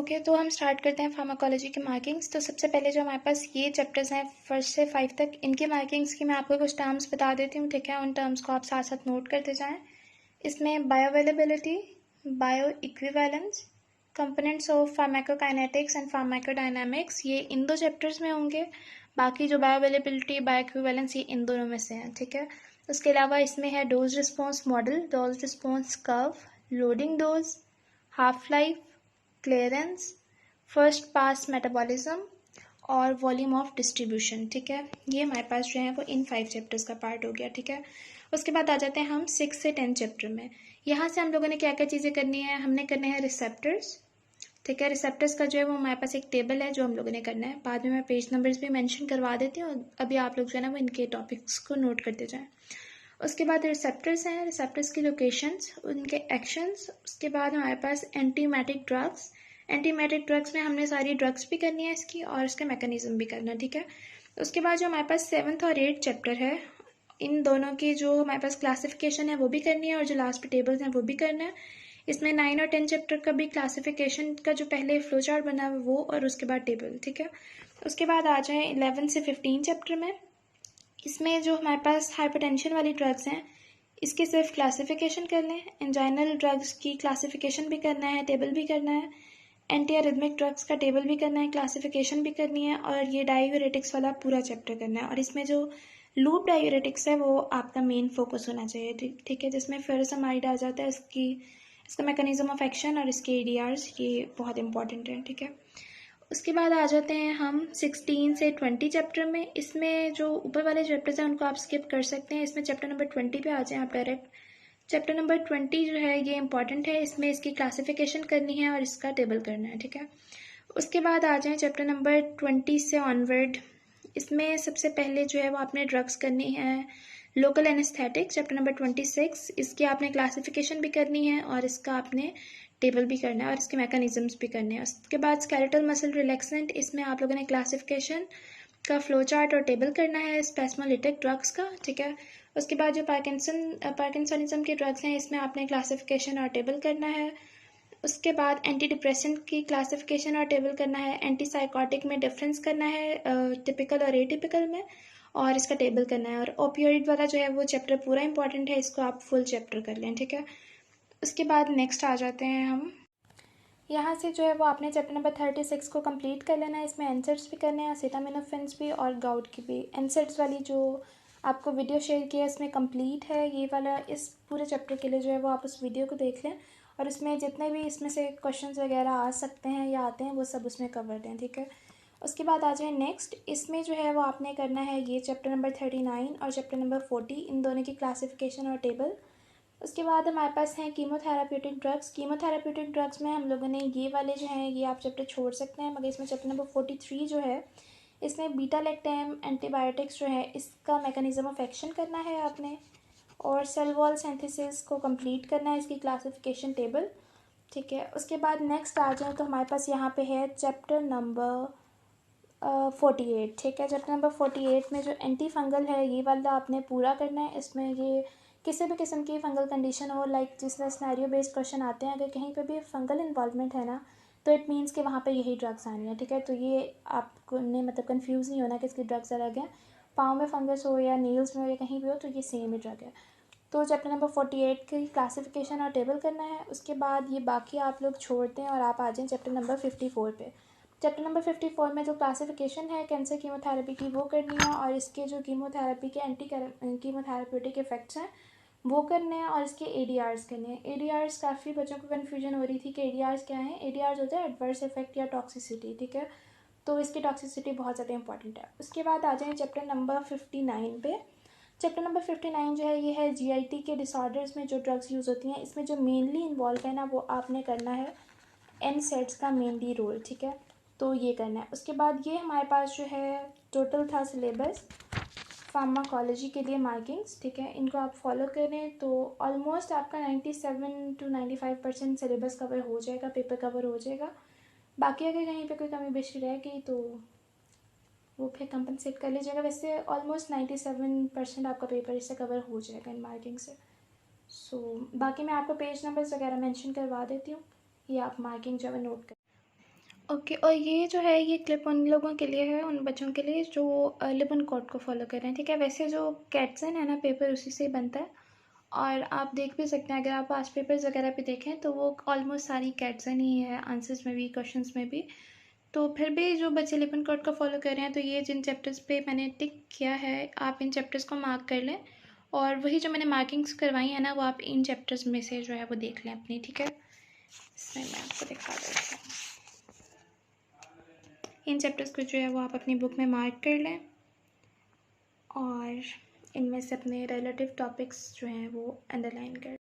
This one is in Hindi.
ओके, तो हम स्टार्ट करते हैं फार्माकोलॉजी के मार्किंग्स। तो सबसे पहले जो हमारे पास ये चैप्टर्स हैं 1 से 5 तक, इनके मार्किंग्स की मैं आपको कुछ टर्म्स बता देती हूँ, ठीक है। उन टर्म्स को आप साथ साथ नोट करते जाएं। इसमें bioavailability, bio equivalence, components of pharmacokinetics and pharmacodynamics, ये इन 2 चैप्टर्स में होंगे। बाकी जो बायोअवेलेबिलिटी, बायो इक्विवेलेंस, ये इन दोनों में से हैं, ठीक है। उसके अलावा इसमें है dose response model, dose response curve, loading dose, half life, clearance, first pass metabolism और वॉल्यूम ऑफ डिस्ट्रीब्यूशन, ठीक है। ये हमारे पास जो है वो इन 5 चैप्टर्स का पार्ट हो गया, ठीक है। उसके बाद आ जाते हैं हम 6 से 10 चैप्टर में। यहाँ से हम लोगों ने क्या क्या चीज़ें करनी है, हमने करने हैं रिसेप्टर्स, ठीक है। रिसेप्टर्स का जो है वो हमारे पास एक टेबल है जो हम लोगों ने करना है। बाद में मैं पेज नंबर्स भी मेंशन करवा देती हूँ, अभी आप लोग जो है ना वो इनके टॉपिक्स को नोट करते जाएं। उसके बाद रिसेप्टर्स हैं, रिसेप्टर्स की लोकेशंस, उनके एक्शंस। उसके बाद हमारे पास एंटीमेटिक ड्रग्स, एंटीमेटिक ड्रग्स में हमने सारी ड्रग्स भी करनी है इसकी और इसका मैकेनिज्म भी करना है, ठीक है। उसके बाद जो हमारे पास 7th और 8th चैप्टर है, इन दोनों की जो हमारे पास क्लासिफिकेशन है वो भी करनी है और जो लास्ट पे टेबल्स हैं वो भी करना है। इसमें 9 और 10 चैप्टर का भी क्लासिफिकेशन का जो पहले फ्लो चार्ट बना है वो, और उसके बाद टेबल, ठीक है। उसके बाद आ जाएं 11 से 15 चैप्टर में। इसमें जो हमारे पास हाइपरटेंशन वाली ड्रग्स हैं इसकी सिर्फ क्लासिफिकेशन कर लें, एंजाइनल ड्रग्स की क्लासिफिकेशन भी करना है, टेबल भी करना है, एंटी अरिथमिक ड्रग्स का टेबल भी करना है, क्लासिफिकेशन भी करनी है, और ये डायूरेटिक्स वाला पूरा चैप्टर करना है। और इसमें जो लूप डायूरेटिक्स है वो आपका मेन फोकस होना चाहिए, ठीक है, जिसमें फेरोसमाइड आ जाता है, इसका मैकेनिज्म ऑफ एक्शन और इसके एडीआरस, ये बहुत इंपॉर्टेंट है, ठीक है। उसके बाद आ जाते हैं हम 16 से 20 चैप्टर में। इसमें जो ऊपर वाले चैप्टर्स हैं उनको आप स्किप कर सकते हैं। इसमें चैप्टर नंबर 20 पे आ जाएं आप डायरेक्ट। चैप्टर नंबर 20 जो है ये इंपॉर्टेंट है, इसमें इसकी क्लासिफिकेशन करनी है और इसका टेबल करना है, ठीक है। उसके बाद आ जाएं चैप्टर नंबर 20 से ऑनवर्ड। इसमें सबसे पहले जो है वो आपने ड्रग्स करनी है, लोकल एनेस्थेटिक, चैप्टर नंबर 26, इसकी आपने क्लासिफिकेशन भी करनी है और इसका आपने टेबल भी करना है और इसके मैकेनिज्म्स भी करने हैं। उसके बाद स्केलेटल मसल रिलैक्सेंट, इसमें आप लोगों ने क्लासिफिकेशन का फ्लो चार्ट और टेबल करना है स्पेस्मोलिटिक ड्रग्स का, ठीक है। उसके बाद जो पार्किंसनिज्म की ड्रग्स हैं इसमें आपने क्लासिफिकेशन और टेबल करना है। उसके बाद एंटी डिप्रेसेंट की क्लासिफिकेशन और टेबल करना है, एंटी साइकोटिक में डिफरेंस करना है टिपिकल और एटिपिकल में, और इसका टेबल करना है। और ओपियोइड वाला जो है वो चैप्टर पूरा इंपॉर्टेंट है, इसको आप फुल चैप्टर कर लें, ठीक है। उसके बाद नेक्स्ट आ जाते हैं हम, यहाँ से जो है वो आपने चैप्टर नंबर 36 को कंप्लीट कर लेना है। इसमें एनसेट्स भी करने हैं, एसिटामिनोफेन भी और गाउट की भी। एनसेट्स वाली जो आपको वीडियो शेयर किया है इसमें कंप्लीट है ये वाला, इस पूरे चैप्टर के लिए जो है वो आप उस वीडियो को देख लें और इसमें जितने भी इसमें से क्वेश्चंस वगैरह आ सकते हैं या आते हैं वो सब उसमें कवर दें, ठीक है। उसके बाद आ जाए नेक्स्ट, इसमें जो है वो आपने करना है ये चैप्टर नंबर 39 और चैप्टर नंबर 40, इन दोनों की क्लासिफिकेशन और टेबल। उसके बाद हमारे पास हैं कीमोथेराप्यूटिक ड्रग्स। कीमोथेराप्यूटिक ड्रग्स में हम लोगों ने ये वाले जो हैं ये आप चैप्टर छोड़ सकते हैं, मगर इसमें चैप्टर नंबर 43 जो है इसमें बीटा लैक्टम एंटीबायोटिक्स जो है इसका मैकेनिज्म ऑफ एक्शन करना है आपने, और सेल वॉल सिंथेसिस को कंप्लीट करना है, इसकी क्लासिफिकेशन टेबल, ठीक है। उसके बाद नेक्स्ट आ जाए तो हमारे पास यहाँ पे है चैप्टर नंबर 48, ठीक है। चैप्टर नंबर 48 में जो एंटी फंगल है ये वाला आपने पूरा करना है। इसमें ये किसी भी किस्म की फंगल कंडीशन हो, लाइक जिसमें स्नैरियो बेस्ड क्वेश्चन आते हैं, अगर कहीं पे भी फंगल इन्वॉल्वमेंट है ना तो इट मीन्स कि वहाँ पे यही ड्रग्स आनी है, ठीक है। तो ये आपको ने मतलब कंफ्यूज नहीं होना कि इसकी ड्रग्स अलग हैं, पाँव में फंगस हो या नील्स में हो या कहीं भी हो तो ये सेम ही ड्रग है। तो चैप्टर नंबर 48 की क्लासिफिकेशन और टेबल करना है। उसके बाद ये बाकी आप लोग छोड़ते हैं और आप आ जाएँ चैप्टर नंबर 54 पे। चैप्टर नंबर 54 में जो क्लासिफिकेशन है कैंसर कीमोथेरेपी की वो करनी है और इसके जो कीमोथेरेपी के एंटी कीमोथेरेप्यूटिक इफेक्ट्स हैं वो करने हैं और इसके एडीआरस करने हैं। एडीआरस काफ़ी बच्चों को कन्फ्यूजन हो रही थी कि एडीआरस क्या है। एडीआरस होता है एडवर्स इफेक्ट या टॉक्सिसिटी, ठीक है। तो इसकी टॉक्सिसिटी बहुत ज़्यादा इंपॉर्टेंट है। उसके बाद आ जाए चैप्टर नंबर 59 पे। चैप्टर नंबर 59 जो है ये है जीआईटी के डिसऑर्डर्स में जो ड्रग्स यूज़ होती हैं। इसमें जो मेनली इन्वॉल्व है ना वो आपने करना है एनसेट्स का मेनली रोल, ठीक है। तो ये करना है। उसके बाद ये हमारे पास जो है टोटल था सिलेबस फार्माकोलॉजी के लिए मार्किंग्स, ठीक है। इनको आप फॉलो करें तो ऑलमोस्ट आपका 97 to 95% सिलेबस कवर हो जाएगा, पेपर कवर हो जाएगा। बाकी अगर कहीं पे कोई कमी बेशी रह गई तो वो फिर कंपनसेट कर लीजिएगा। वैसे ऑलमोस्ट 97% आपका पेपर इससे कवर हो जाएगा इन मार्किंग से। बाकी मैं आपको पेज नंबर्स वगैरह मेंशन करवा देती हूँ, ये आप मार्किंग जो है नोट कर। ओके, और ये जो है ये क्लिप उन लोगों के लिए है, उन बच्चों के लिए जो लिबन कोड को फॉलो कर रहे हैं, ठीक है। वैसे जो कैटसन है ना, पेपर उसी से ही बनता है। और आप देख भी सकते हैं, अगर आप पास्ट पेपर्स वगैरह पे देखें तो वो ऑलमोस्ट सारी कैटसन ही है, आंसर्स में भी, क्वेश्चंस में भी। तो फिर भी जो बच्चे लिबन कोड को फॉलो कर रहे हैं, तो ये जिन चैप्टर्स पे मैंने टिक किया है, आप इन चैप्टर्स को मार्क कर लें। और वही जो मैंने मार्किंग्स करवाई है ना, वो आप इन चैप्टर्स में से जो है वो देख लें अपनी, ठीक है। इसमें मैं आपको दिखा देती हूँ। इन चैप्टर्स को जो है वो आप अपनी बुक में मार्क कर लें, और इनमें से अपने रिलेटिव टॉपिक्स जो हैं वो अंडरलाइन कर